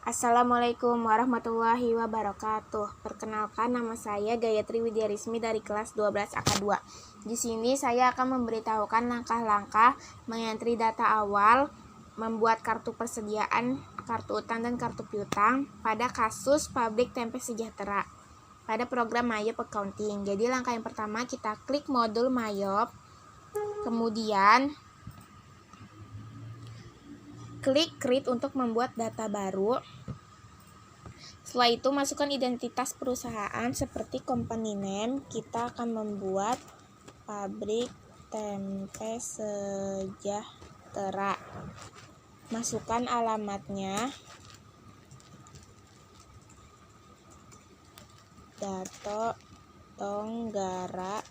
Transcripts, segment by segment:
Assalamualaikum warahmatullahi wabarakatuh. Perkenalkan, nama saya Gayatri Widyarismi dari kelas 12 AK2. Di sini saya akan memberitahukan langkah-langkah mengentri data awal, membuat kartu persediaan, kartu utang dan kartu piutang pada kasus pabrik tempe sejahtera pada program Mayop Accounting. Jadi langkah yang pertama, kita klik modul Mayop, kemudian klik create untuk membuat data baru. Setelah itu masukkan identitas perusahaan seperti company name. Kita akan membuat pabrik tempe sejahtera. Masukkan alamatnya, Dato Tonggara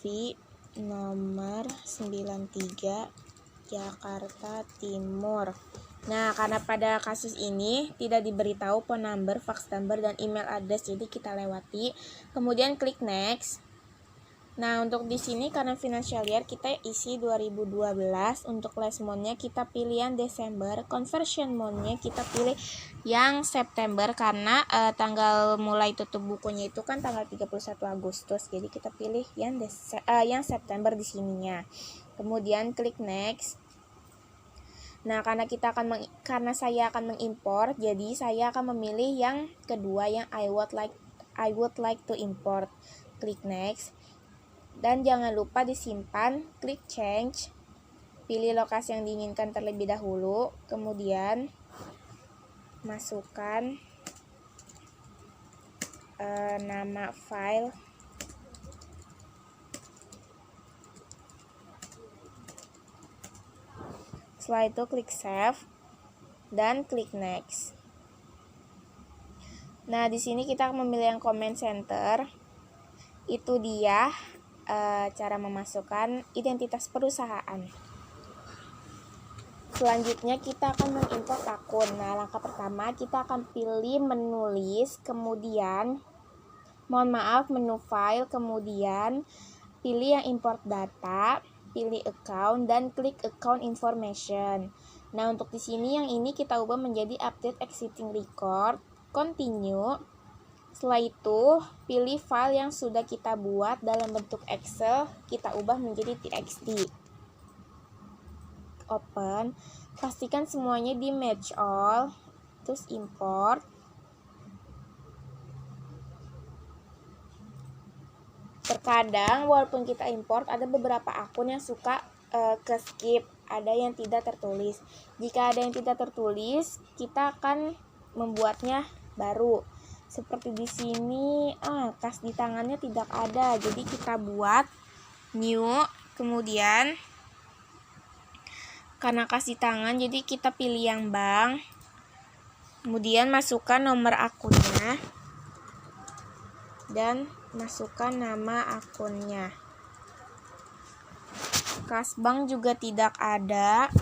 V nomor 93 Jakarta Timur. Nah, karena pada kasus ini tidak diberitahu phone number, fax number, dan email address, jadi kita lewati. Kemudian klik next. Nah, untuk di sini karena financial year kita isi 2012, untuk last month-nya kita pilih yang Desember, conversion month-nya kita pilih yang September karena tanggal mulai tutup bukunya itu kan tanggal 31 Agustus. Jadi kita pilih yang September di sininya. Kemudian klik next. Nah, karena saya akan mengimport, jadi saya akan memilih yang kedua, yang I would like to import. Klik next. Dan jangan lupa disimpan, klik change. Pilih lokasi yang diinginkan terlebih dahulu, kemudian masukkan nama file. Setelah itu klik save dan klik next. Nah, di sini kita akan memilih yang comment center. Itu dia cara memasukkan identitas perusahaan. Selanjutnya kita akan mengimport akun. Nah, langkah pertama kita akan pilih menulis, kemudian menu file, kemudian pilih yang import data, pilih account dan klik account information. Nah, untuk di sini yang ini kita ubah menjadi update existing record, continue. Setelah itu, pilih file yang sudah kita buat dalam bentuk Excel, kita ubah menjadi txt. Open, pastikan semuanya di match all, terus import. Terkadang walaupun kita import, ada beberapa akun yang suka ke skip, ada yang tidak tertulis. Jika ada yang tidak tertulis, kita akan membuatnya baru. Seperti di sini, kas di tangannya tidak ada, jadi kita buat new. Kemudian karena kas di tangan, jadi kita pilih yang bank. Kemudian masukkan nomor akunnya dan masukkan nama akunnya. Kas bank juga tidak ada.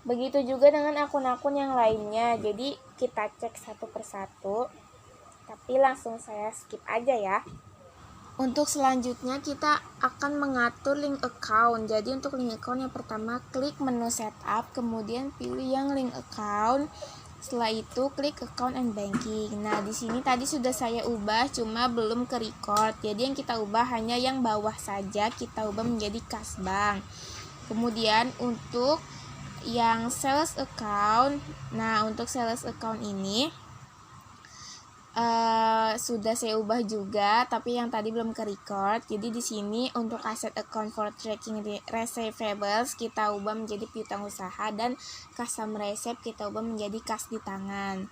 Begitu juga dengan akun-akun yang lainnya. Jadi kita cek satu persatu. Tapi langsung saya skip aja ya. Untuk selanjutnya kita akan mengatur link account. Jadi untuk link account yang pertama klik menu setup, kemudian pilih yang link account. Setelah itu klik account and banking. Nah, di sini tadi sudah saya ubah, cuma belum ke record. Jadi yang kita ubah hanya yang bawah saja, kita ubah menjadi kas bank. Kemudian untuk yang sales account, nah untuk sales account ini sudah saya ubah juga, tapi yang tadi belum ke record. Jadi di sini untuk asset account for tracking receivables kita ubah menjadi piutang usaha, dan customer receipt kita ubah menjadi kas di tangan.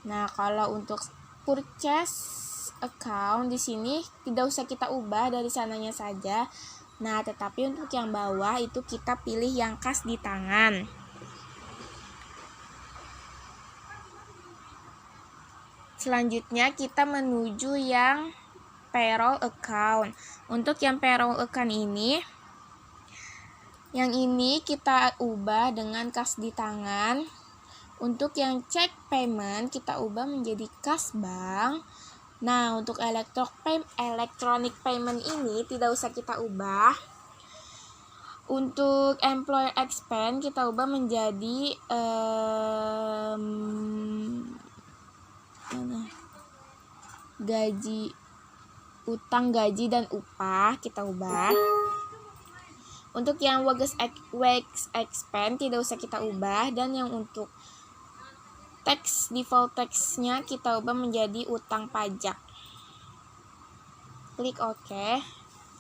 Nah, kalau untuk purchase account di sini tidak usah kita ubah, dari sananya saja. Nah, tetapi untuk yang bawah itu kita pilih yang kas di tangan. Selanjutnya kita menuju yang payroll account. Untuk yang payroll account ini, yang ini kita ubah dengan kas di tangan. Untuk yang check payment kita ubah menjadi kas bank. Nah, untuk electronic payment ini tidak usah kita ubah. Untuk employer expense kita ubah menjadi gaji, utang gaji dan upah kita ubah. Untuk yang wage expense tidak usah kita ubah, dan yang untuk default tax-nya kita ubah menjadi utang pajak. Klik OK.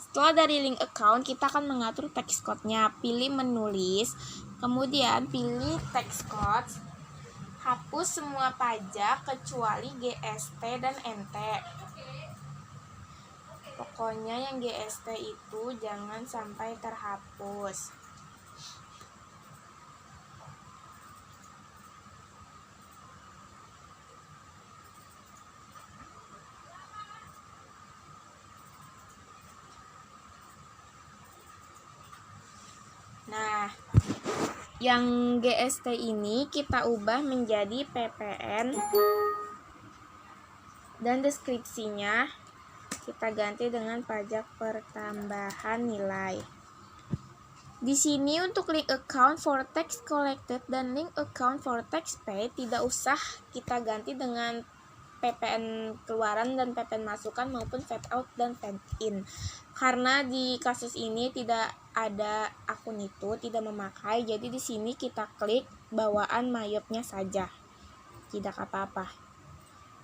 Setelah dari link account, kita akan mengatur tax code-nya. Pilih menulis, kemudian pilih tax code, hapus semua pajak kecuali GST dan NT. Pokoknya yang GST itu jangan sampai terhapus. Nah, yang GST ini kita ubah menjadi PPN, dan deskripsinya kita ganti dengan pajak pertambahan nilai. Di sini untuk link account for tax collected dan link account for tax paid tidak usah kita ganti dengan PPN keluaran dan PPN masukan maupun fade out dan fade in, karena di kasus ini tidak ada akun itu, tidak memakai. Jadi di sini kita klik bawaan mayopnya saja, tidak apa-apa.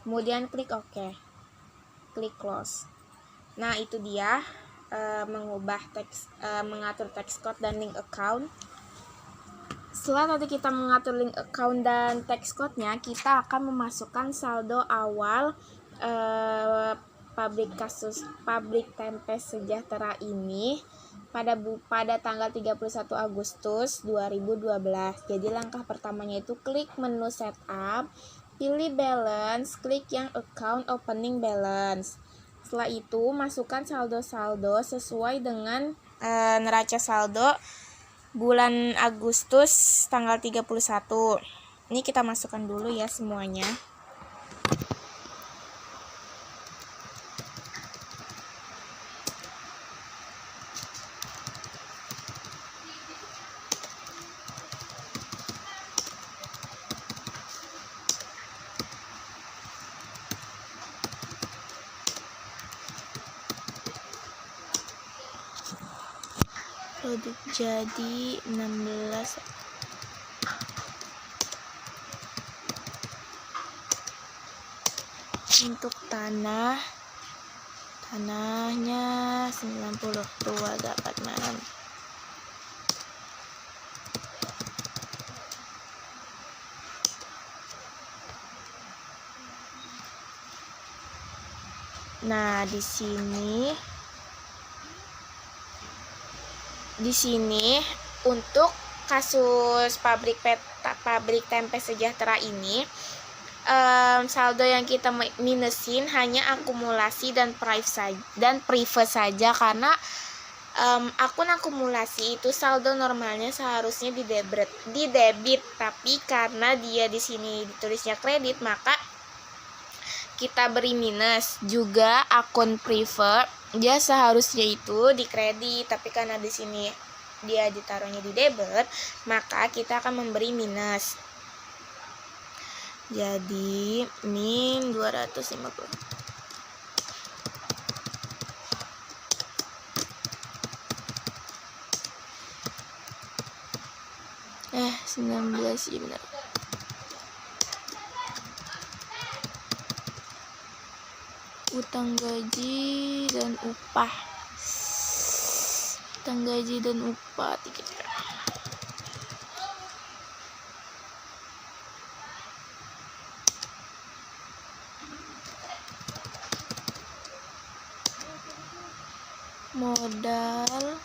Kemudian klik OK, klik close. Nah, itu dia mengubah mengatur tax code dan link account. Setelah nanti kita mengatur link account dan tax code-nya, kita akan memasukkan saldo awal pabrik tempe sejahtera ini pada tanggal 31 Agustus 2012. Jadi langkah pertamanya itu klik menu setup, pilih balance, klik yang account opening balance. Setelah itu masukkan saldo-saldo sesuai dengan neraca saldo bulan Agustus tanggal 31. Ini kita masukkan dulu ya semuanya. Produk jadi 16. Untuk tanahnya 90 tua dapat malam. Nah, di sini untuk kasus pabrik tempe sejahtera ini, saldo yang kita minusin hanya akumulasi dan prive saja, karena akun akumulasi itu saldo normalnya seharusnya di debit, tapi karena dia di sini ditulisnya kredit, maka kita beri minus. Juga akun prive dia seharusnya itu di kredit, tapi karena di sini dia ditaruhnya di debit, maka kita akan memberi minus. Jadi min 250. Eh, 19 ya benar. Utang gaji dan upah. Utang gaji dan upah 3 juta. Modal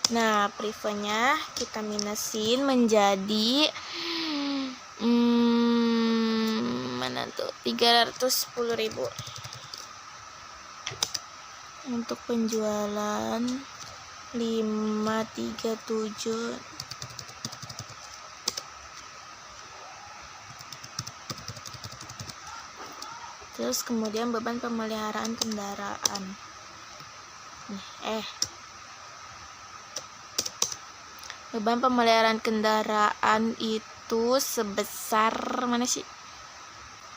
nah, privenya kita minusin menjadi mana tuh 310.000. Untuk penjualan 537. Terus kemudian beban pemeliharaan kendaraan. Beban pemeliharaan kendaraan itu sebesar mana sih?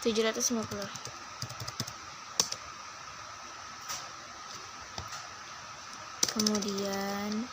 750. Kemudian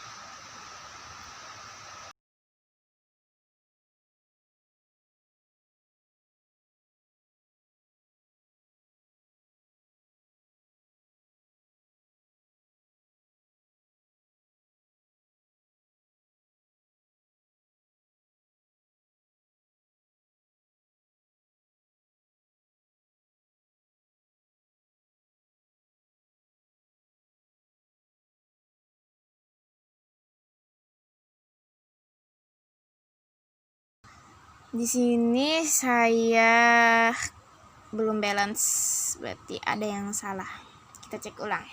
di sini saya belum balance, berarti ada yang salah. Kita cek ulang.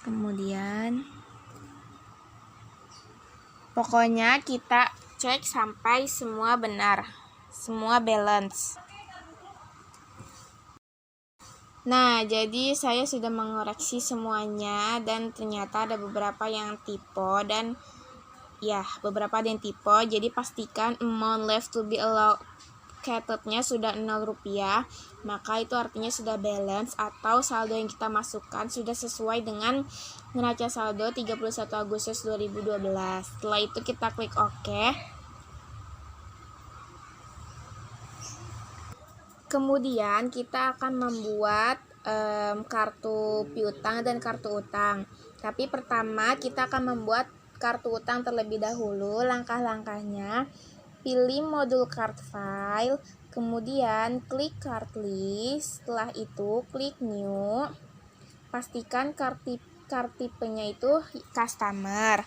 Kemudian pokoknya kita cek sampai semua benar, semua balance. Nah, jadi saya sudah mengoreksi semuanya dan ternyata ada beberapa yang typo dan ya, beberapa ada yang typo. Jadi pastikan amount left to be allocated-nya sudah 0 rupiah, maka itu artinya sudah balance atau saldo yang kita masukkan sudah sesuai dengan neraca saldo 31 Agustus 2012. Setelah itu kita klik OK. Kemudian kita akan membuat kartu piutang dan kartu utang. Tapi pertama kita akan membuat kartu utang terlebih dahulu. Langkah-langkahnya, pilih modul card file, kemudian klik card list. Setelah itu klik new. Pastikan card tipenya itu customer.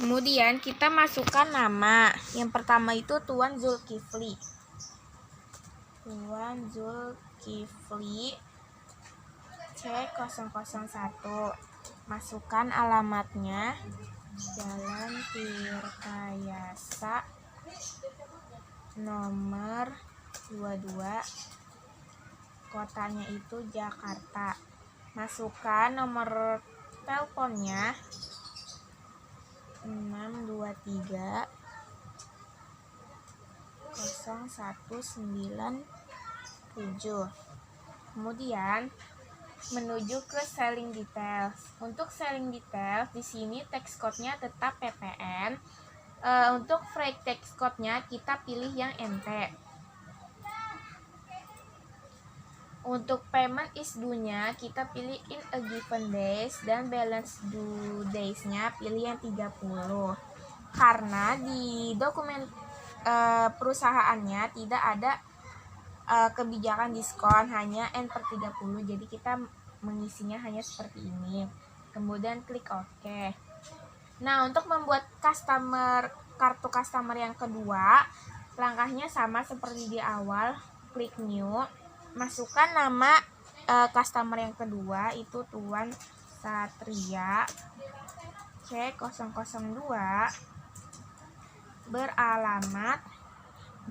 Kemudian kita masukkan nama. Yang pertama itu Tuan Zulkifli. C001. Masukkan alamatnya Jalan Tirtayasa nomor 22. Kotanya itu Jakarta. Masukkan nomor teleponnya 623 0197. Kemudian menuju ke selling details. Untuk selling details di sini tax code-nya tetap PPN. Untuk free tax code-nya kita pilih yang NT. Untuk payment is due-nya kita pilih in a given days dan balance due days-nya pilih yang 30. Karena di dokumen perusahaannya tidak ada kebijakan diskon, hanya N/30. Jadi kita mengisinya hanya seperti ini. Kemudian klik OK. Nah, untuk membuat kartu customer yang kedua, langkahnya sama seperti di awal. Klik new. Masukkan nama customer yang kedua itu Tuan Satria C002, beralamat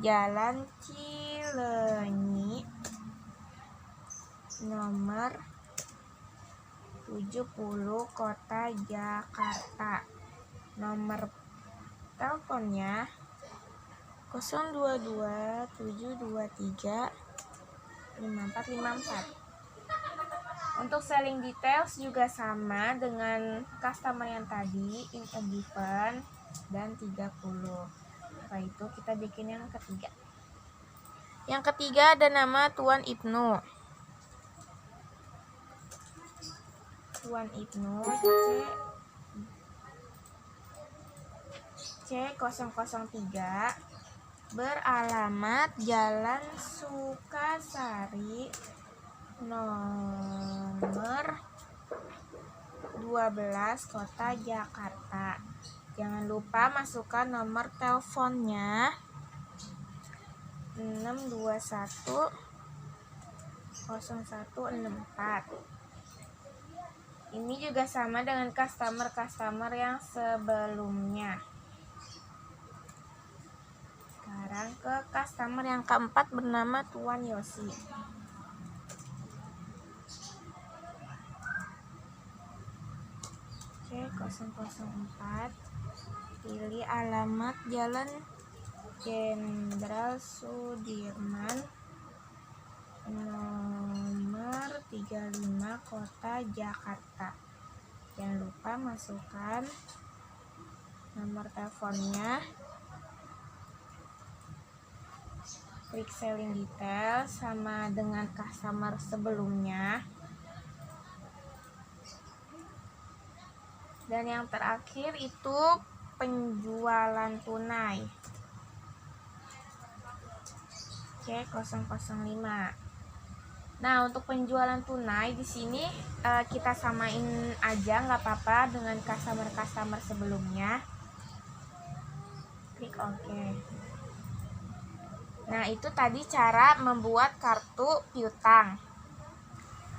Jalan Cileunyi nomor 70 Kota Jakarta. Nomor teleponnya 022 723 5454. Untuk selling details juga sama dengan customer yang tadi, in a given dan 30. Setelah itu kita bikin yang ketiga. Yang ketiga ada nama Tuan Ibnu. Tuan Ibnu C003, beralamat Jalan Sukasari nomor 12 Kota Jakarta. Jangan lupa masukkan nomor teleponnya 621 0164. Ini juga sama dengan customer yang sebelumnya. Sekarang ke customer yang keempat bernama Tuan Yosi. Oke, 004. Pilih alamat Jalan Jenderal Sudirman nomor 35 Kota Jakarta. Jangan lupa masukkan nomor teleponnya. Klik selling detail sama dengan customer sebelumnya. Dan yang terakhir itu penjualan tunai. Oke, 005. Nah, untuk penjualan tunai di sini kita samain aja, nggak apa-apa dengan customer sebelumnya. Klik OK. Nah, itu tadi cara membuat kartu piutang.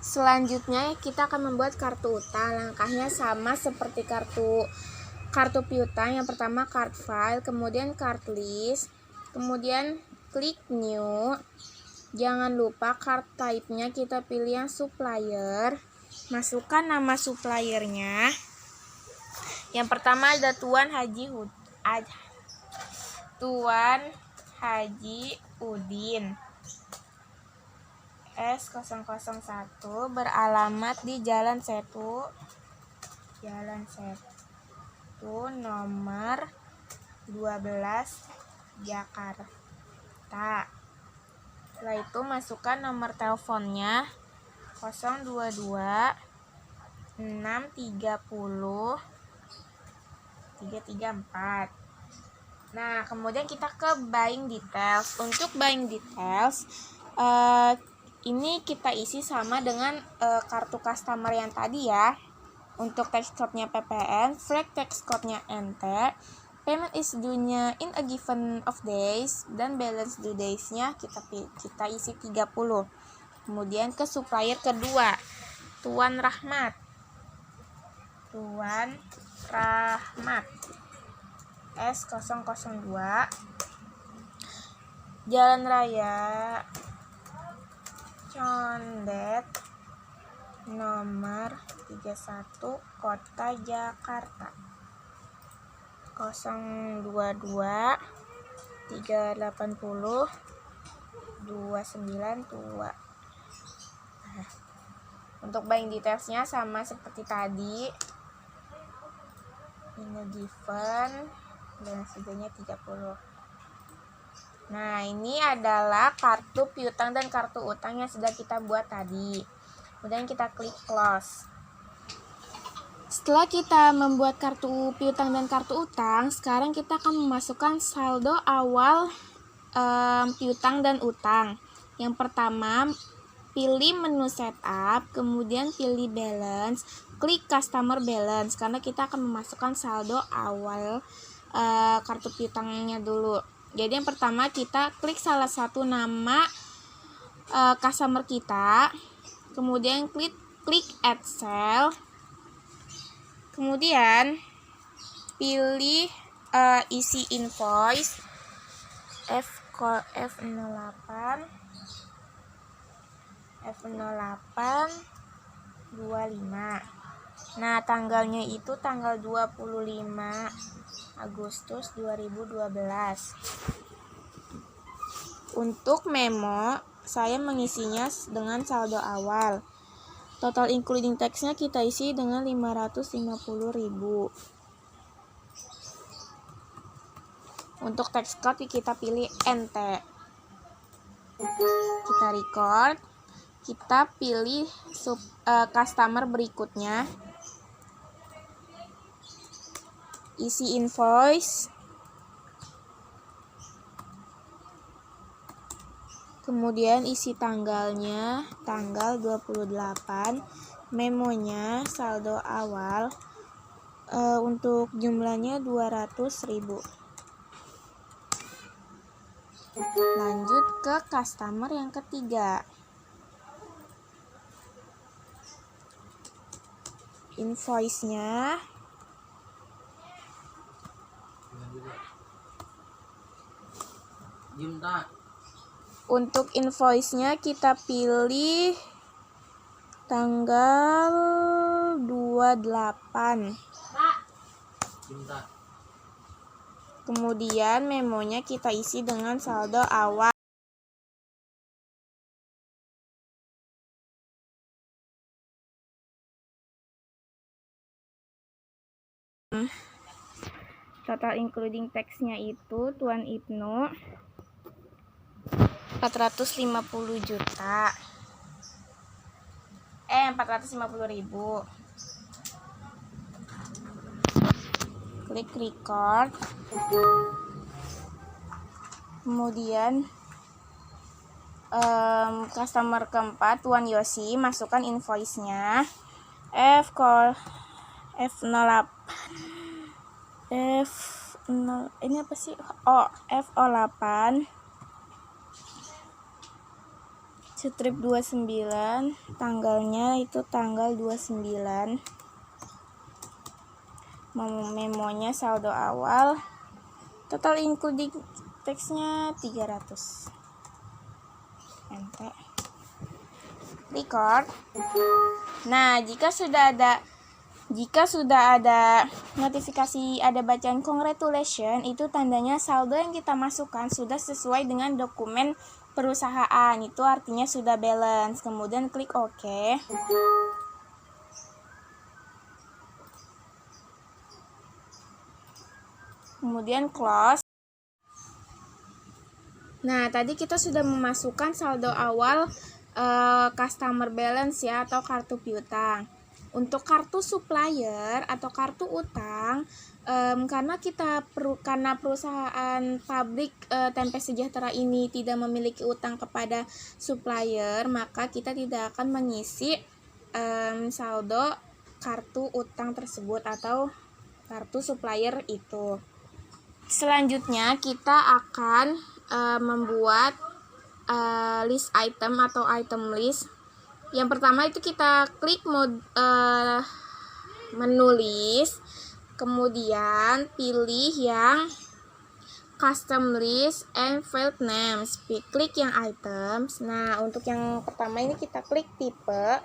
Selanjutnya kita akan membuat kartu utang. Langkahnya sama seperti kartu piutang. Yang pertama card file, kemudian card list, kemudian klik new. Jangan lupa card type-nya kita pilih yang supplier. Masukkan nama suppliernya. Yang pertama ada Tuan Haji Udin S001, beralamat di Jalan Setu nomor 12 Jakarta. Setelah itu masukkan nomor teleponnya 022 630 334. Nah, kemudian kita ke buying details. Untuk buying details ini kita isi sama dengan kartu customer yang tadi ya. Untuk tax code-nya PPN, flag tax code-nya NT, payment is due-nya in a given of days, dan balance due days-nya kita isi 30. Kemudian ke supplier kedua, Tuan Rahmat S002, Jalan Raya Condet nomor 31 Kota Jakarta 022 380 292. Untuk buying detailsnya sama seperti tadi, ini given dan seganya 30. Nah, ini adalah kartu piutang dan kartu utang yang sudah kita buat tadi. Kemudian kita klik close. Setelah kita membuat kartu piutang dan kartu utang, sekarang kita akan memasukkan saldo awal piutang dan utang. Yang pertama, pilih menu setup, kemudian pilih balance, klik customer balance karena kita akan memasukkan saldo awal kartu piutangnya dulu. Jadi yang pertama kita klik salah satu nama customer kita, kemudian klik add cell, kemudian pilih isi invoice F08 25. Nah, tanggalnya itu tanggal 25 Agustus 2012. Untuk memo, saya mengisinya dengan saldo awal. Total including tax-nya kita isi dengan 550.000. Untuk tax code kita pilih NT. Kita record. Kita pilih customer berikutnya. Isi invoice. Kemudian isi tanggalnya, tanggal 28. Memonya saldo awal. Untuk jumlahnya 200.000. Lanjut ke customer yang ketiga. invoice-nya. Untuk invoice-nya kita pilih tanggal 28. Kemudian memonya kita isi dengan saldo awal. Total including tax-nya itu Tuan Ibnu 450 juta. 450.000. Klik record. Kemudian customer keempat Tuan Yosi, masukkan invoice-nya F08 ini apa sih? FO8 strip 29, tanggalnya itu tanggal 29. Memonya saldo awal, total including tax-nya 300. Enter. Record. Nah, jika sudah ada notifikasi ada bacaan congratulation, itu tandanya saldo yang kita masukkan sudah sesuai dengan dokumen perusahaan. Itu artinya sudah balance. Kemudian klik OK. Kemudian close. Nah, tadi kita sudah memasukkan saldo awal customer balance ya, atau kartu piutang. Untuk kartu supplier atau kartu utang, karena perusahaan pabrik Tempe Sejahtera ini tidak memiliki utang kepada supplier, maka kita tidak akan mengisi saldo kartu utang tersebut atau kartu supplier itu. Selanjutnya kita akan membuat list item atau item list. Yang pertama itu kita klik menulis, kemudian pilih yang custom list and field names, klik yang items. Nah, untuk yang pertama ini kita klik tipe,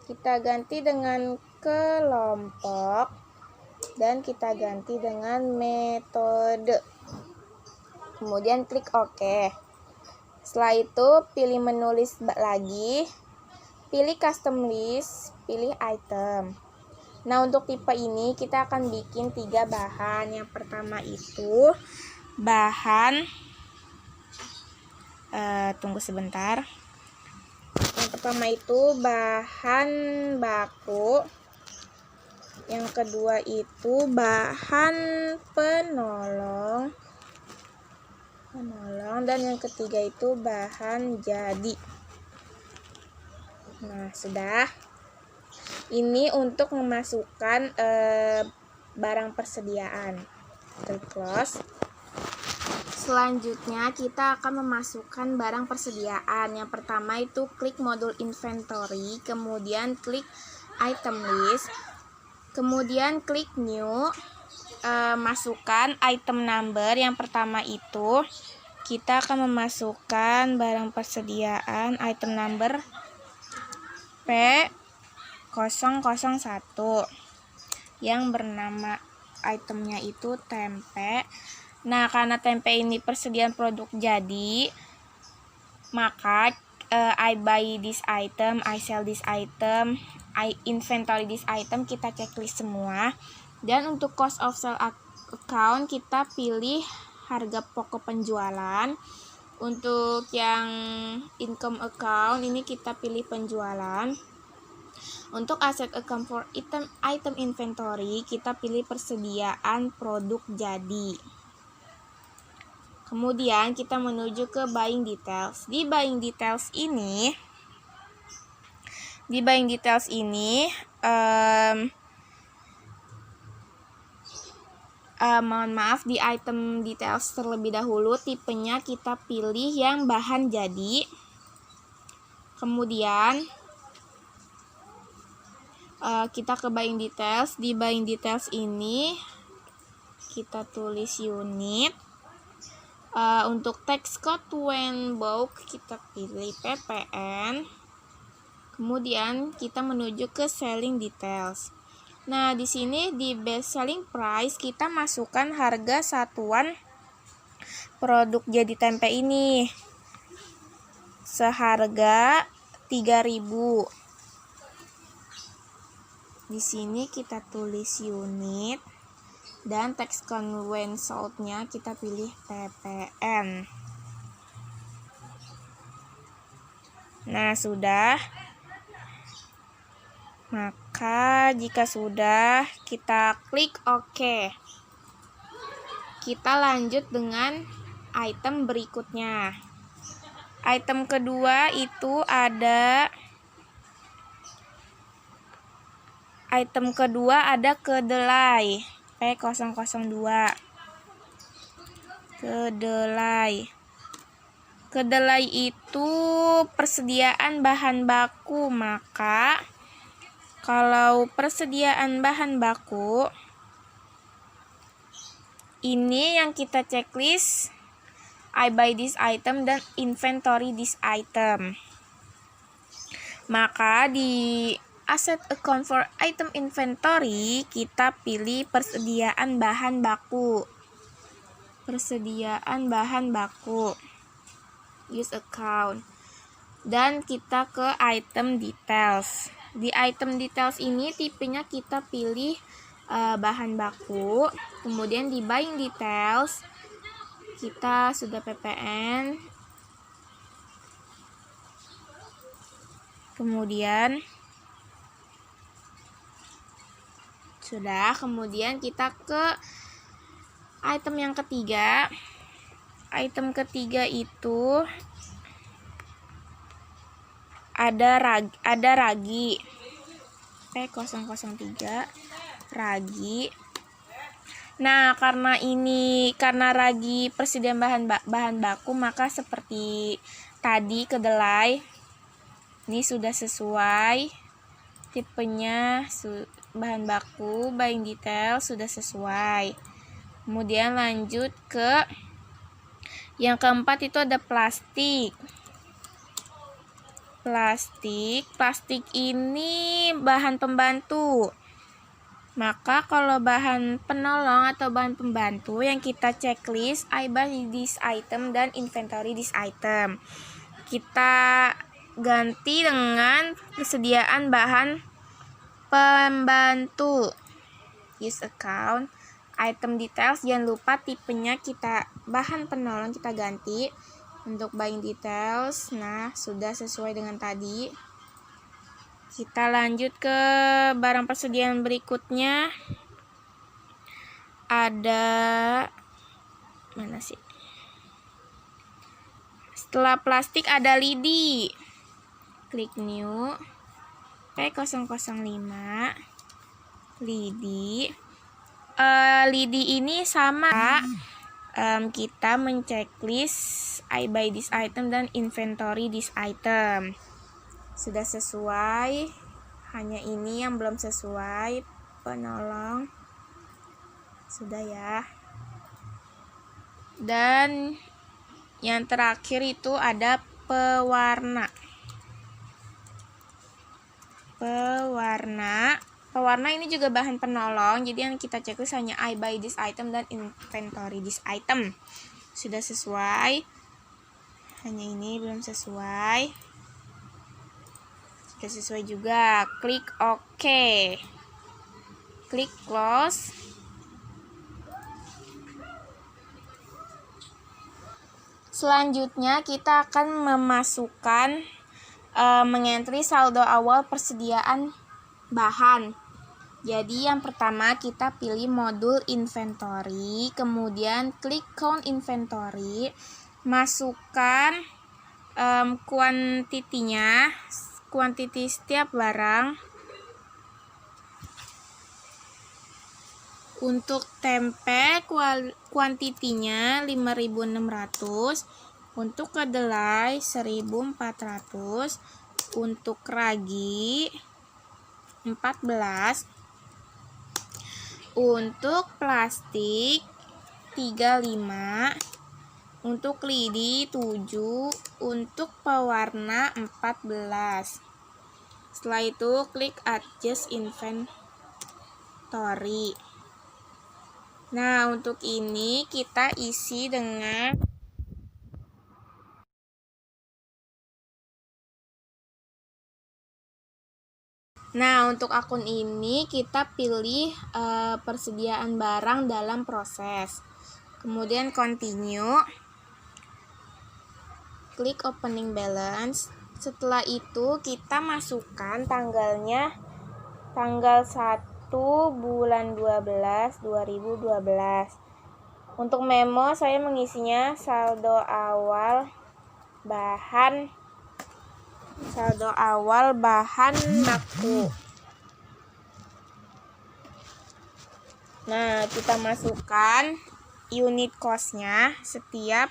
kita ganti dengan kelompok, dan kita ganti dengan metode. Kemudian klik OK. Setelah itu pilih menulis lagi, pilih custom list, pilih item. Nah, untuk tipe ini kita akan bikin 3 bahan. Yang pertama itu bahan tunggu sebentar. Yang pertama itu bahan baku. Yang kedua itu bahan penolong, dan yang ketiga itu bahan jadi. Nah, sudah. Ini untuk memasukkan barang persediaan. Klik close. Selanjutnya kita akan memasukkan barang persediaan. Yang pertama itu klik modul inventory, kemudian klik item list, kemudian klik new, masukkan item number. Yang pertama itu kita akan memasukkan barang persediaan item number P001 yang bernama itemnya itu tempe. Nah, karena tempe ini persediaan produk jadi, maka I buy this item, I sell this item, I inventory this item, kita checklist semua. Dan untuk cost of sale account kita pilih harga pokok penjualan. Untuk yang income account ini kita pilih penjualan. Untuk asset account for item inventory kita pilih persediaan produk jadi. Kemudian kita menuju ke buying details. Di buying details ini mohon maaf, di item details terlebih dahulu tipenya kita pilih yang bahan jadi. Kemudian kita ke buying details. Di buying details ini kita tulis unit. Untuk text code when bought kita pilih ppn. Kemudian kita menuju ke selling details. Nah, di sini di best selling price kita masukkan harga satuan produk jadi tempe ini seharga 3.000. Di sini kita tulis unit dan text code when sold-nya kita pilih ppn. Nah, sudah. Maka jika sudah, kita klik OK. Kita lanjut dengan item berikutnya. Item kedua itu ada kedelai P002. Kedelai itu persediaan bahan baku, maka kalau persediaan bahan baku ini yang kita checklist I buy this item dan inventory this item. Maka di asset account for item inventory kita pilih persediaan bahan baku. Use account. Dan kita ke item details. Di item details ini tipenya kita pilih bahan baku. Kemudian di buying details kita sudah ppn. Kemudian kita ke item yang ketiga. Item ketiga itu ada ragi P003 ragi. Nah, karena ragi persediaan bahan baku, maka seperti tadi kedelai ini sudah sesuai tipenya, bahan baku, buying detail sudah sesuai. Kemudian lanjut ke yang keempat, itu ada plastik. Plastik ini bahan pembantu. Maka kalau bahan penolong atau bahan pembantu yang kita checklist I buy this item dan inventory this item. Kita ganti dengan persediaan bahan pembantu. Use account. Item details jangan lupa tipenya kita bahan penolong kita ganti. Untuk buying details, nah sudah sesuai dengan tadi. Kita lanjut ke barang persediaan berikutnya. Ada mana sih? Setelah plastik ada lidi. Klik new. P005. Lidi. Lidi ini sama. Kita menceklis I buy this item dan inventory this item. Sudah sesuai, hanya ini yang belum sesuai, penolong. Sudah ya. Dan yang terakhir itu ada pewarna. Pewarna ini juga bahan penolong, jadi yang kita checklist hanya I buy this item dan inventory this item. Sudah sesuai, hanya ini belum sesuai. Sudah sesuai juga, klik OK. Klik close. Selanjutnya kita akan memasukkan mengentry saldo awal persediaan bahan. Jadi yang pertama kita pilih modul inventory, kemudian klik count inventory, masukkan kuantiti setiap barang. Untuk tempe kuantitinya 5.600, untuk kedelai 1.400, untuk ragi 14. Untuk plastik 35. Untuk lidi 7. Untuk pewarna 14. Setelah itu klik adjust inventory. Nah, untuk ini kita isi dengan untuk akun ini kita pilih persediaan barang dalam proses. Kemudian continue. Klik opening balance. Setelah itu kita masukkan tanggalnya tanggal 1 bulan 12 2012. Untuk memo saya mengisinya saldo awal bahan baku. Nah, kita masukkan unit cost-nya setiap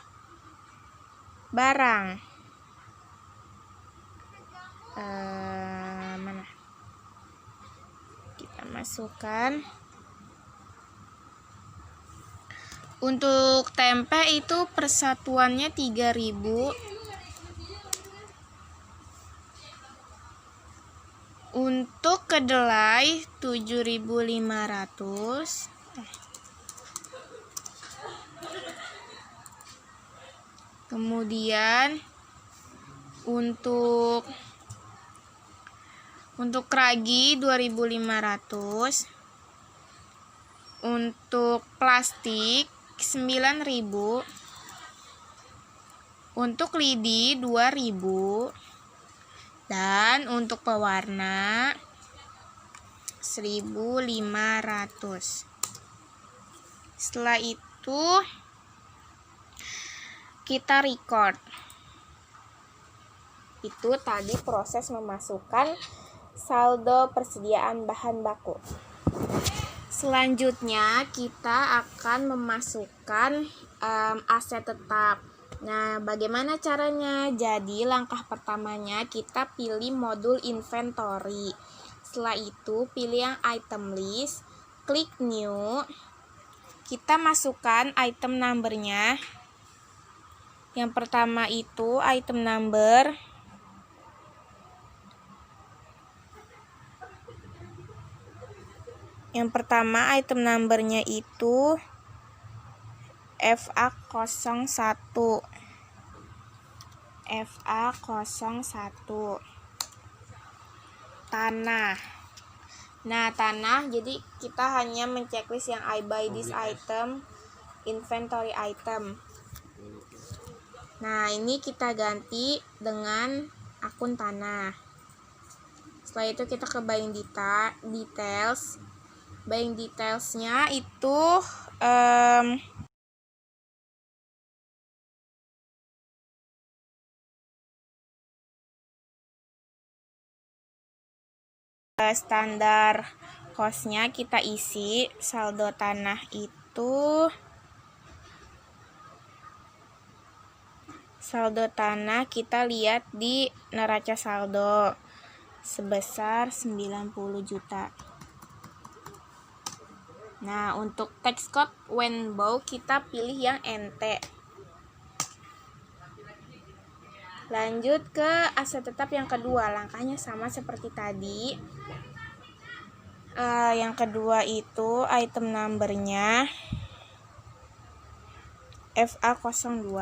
barang. Mana? Kita masukkan. Untuk tempe itu persatuannya 3.000. Untuk kedelai 7.500. Kemudian untuk ragi 2.500. Untuk plastik 9.000. Untuk lidi 2.000. Dan untuk pewarna 1.500. Setelah itu kita record. Itu tadi proses memasukkan saldo persediaan bahan baku. Selanjutnya kita akan memasukkan aset tetap. Nah, bagaimana caranya? Jadi langkah pertamanya kita pilih modul inventory. Setelah itu pilih yang item list, klik new. Kita masukkan item number-nya. Yang pertama itu item number. Yang pertama item number-nya itu FA01. Tanah. Nah, tanah, jadi kita hanya menceklis yang I buy this item, inventory item. Nah, ini kita ganti dengan akun tanah. Setelah itu kita ke buying details. Buying details-nya itu standar cost-nya kita isi. Saldo tanah itu kita lihat di neraca saldo sebesar 90 juta. Nah, untuk tax code Wenbo kita pilih yang NT. Lanjut ke aset tetap yang kedua. Langkahnya sama seperti tadi. Yang kedua itu item number-nya FA02.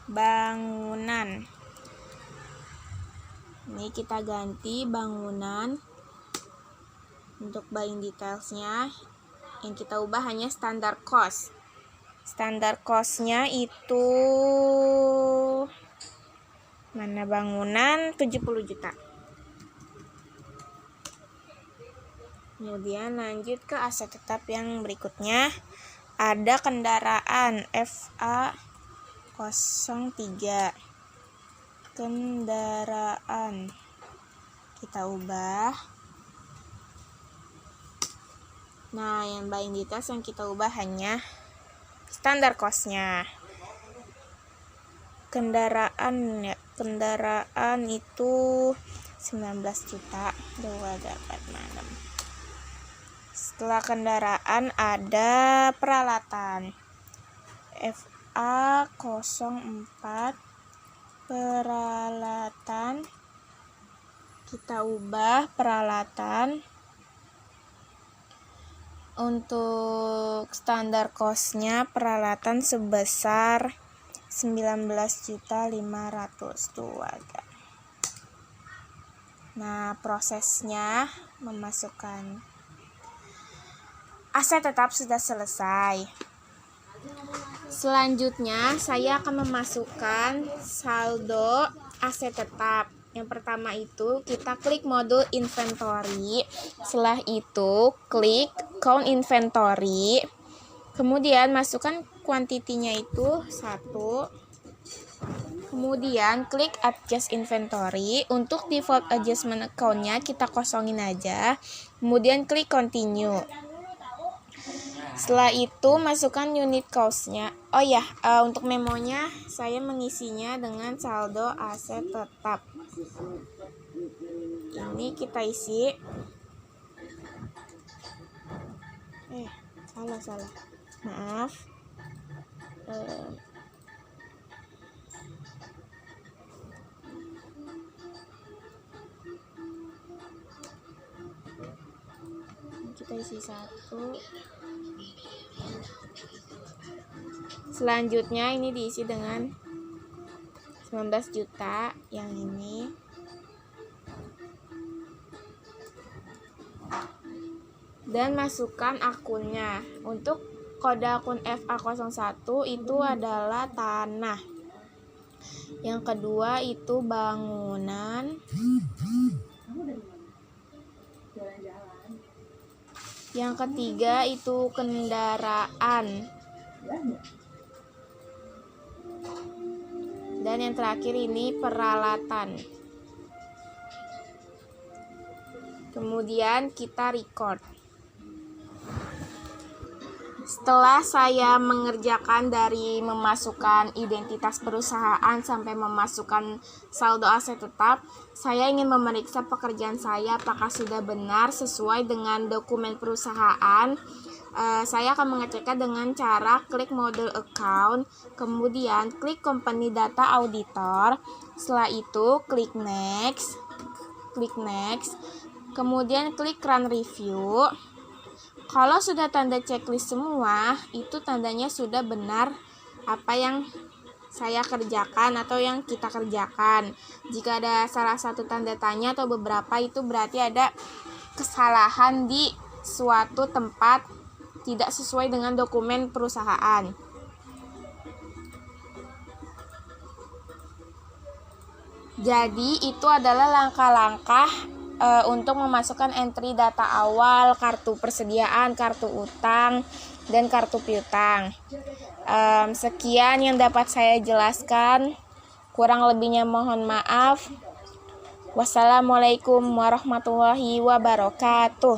Bangunan. Ini kita ganti bangunan. Untuk buying details-nya yang kita ubah hanya standar cost. Standar cost-nya itu mana, bangunan 70 juta. Kemudian lanjut ke aset tetap yang berikutnya. Ada kendaraan FA03. Kendaraan kita ubah. Nah, yang buying details yang kita ubah hanya standar cost-nya. Kendaraan itu 19.286. Setelah kendaraan ada peralatan. FA04 peralatan, kita ubah peralatan untuk standar kosnya peralatan sebesar 19.500 tuh agak. Nah, prosesnya memasukkan aset tetap sudah selesai. Selanjutnya saya akan memasukkan saldo aset tetap. Yang pertama itu kita klik modul inventory. Setelah itu klik count inventory. Kemudian masukkan kuantitinya itu 1. Kemudian klik adjust inventory. Untuk default adjustment account-nya kita kosongin aja. Kemudian klik continue. Setelah itu masukkan unit cost-nya. Oh ya, untuk memonya saya mengisinya dengan saldo aset tetap. Ini kita isi. Salah. Maaf. Kita isi 1. Selanjutnya ini diisi dengan 19 juta yang ini. Dan masukkan akunnya. Untuk kode akun FA01 itu adalah tanah. Yang kedua itu bangunan. Yang ketiga itu kendaraan. Dan yang terakhir ini peralatan. Kemudian kita record. Setelah saya mengerjakan dari memasukkan identitas perusahaan sampai memasukkan saldo aset tetap, saya ingin memeriksa pekerjaan saya apakah sudah benar sesuai dengan dokumen perusahaan. Saya akan mengeceknya dengan cara klik model account, kemudian klik company data auditor. Setelah itu klik next, kemudian klik run review. Kalau sudah tanda checklist semua, itu tandanya sudah benar apa yang saya kerjakan atau yang kita kerjakan. Jika ada salah satu tanda tanya atau beberapa, itu berarti ada kesalahan di suatu tempat tidak sesuai dengan dokumen perusahaan. Jadi itu adalah langkah-langkah untuk memasukkan entry data awal, kartu persediaan, kartu utang, dan kartu piutang. Sekian yang dapat saya jelaskan. Kurang lebihnya mohon maaf. Wassalamualaikum warahmatullahi wabarakatuh.